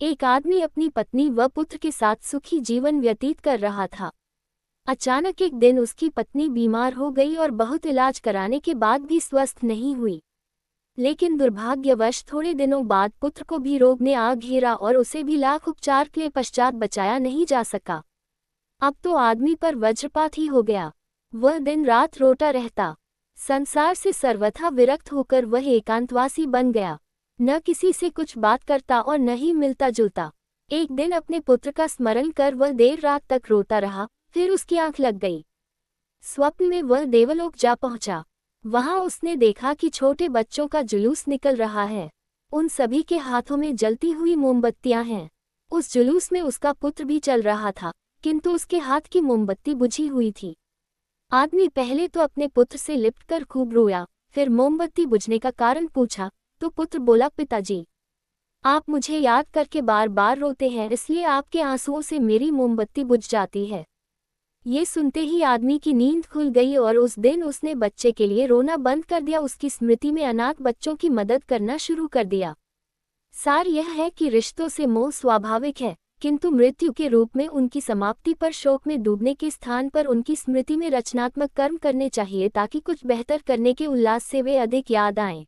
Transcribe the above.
एक आदमी अपनी पत्नी व पुत्र के साथ सुखी जीवन व्यतीत कर रहा था। अचानक एक दिन उसकी पत्नी बीमार हो गई और बहुत इलाज कराने के बाद भी स्वस्थ नहीं हुई। लेकिन दुर्भाग्यवश थोड़े दिनों बाद पुत्र को भी रोग ने आ घेरा और उसे भी लाख उपचार के पश्चात बचाया नहीं जा सका। अब तो आदमी पर वज्रपात ही हो गया। वह दिन रात रोता रहता, संसार से सर्वथा विरक्त होकर वह एकांतवासी बन गया। न किसी से कुछ बात करता और न ही मिलता जुलता। एक दिन अपने पुत्र का स्मरण कर वह देर रात तक रोता रहा, फिर उसकी आंख लग गई। स्वप्न में वह देवलोक जा पहुंचा। वहां उसने देखा कि छोटे बच्चों का जुलूस निकल रहा है। उन सभी के हाथों में जलती हुई मोमबत्तियां हैं। उस जुलूस में उसका पुत्र भी चल रहा था, किंतु उसके हाथ की मोमबत्ती बुझी हुई थी। आदमी पहले तो अपने पुत्र से लिपटकर खूब रोया, फिर मोमबत्ती बुझने का कारण पूछा तो पुत्र बोला, पिताजी, आप मुझे याद करके बार बार रोते हैं, इसलिए आपके आंसुओं से मेरी मोमबत्ती बुझ जाती है। ये सुनते ही आदमी की नींद खुल गई और उस दिन उसने बच्चे के लिए रोना बंद कर दिया। उसकी स्मृति में अनाथ बच्चों की मदद करना शुरू कर दिया। सार यह है कि रिश्तों से मोह स्वाभाविक है, किंतु मृत्यु के रूप में उनकी समाप्ति पर शोक में डूबने के स्थान पर उनकी स्मृति में रचनात्मक कर्म करने चाहिए, ताकि कुछ बेहतर करने के उल्लास से वे अधिक याद आएं।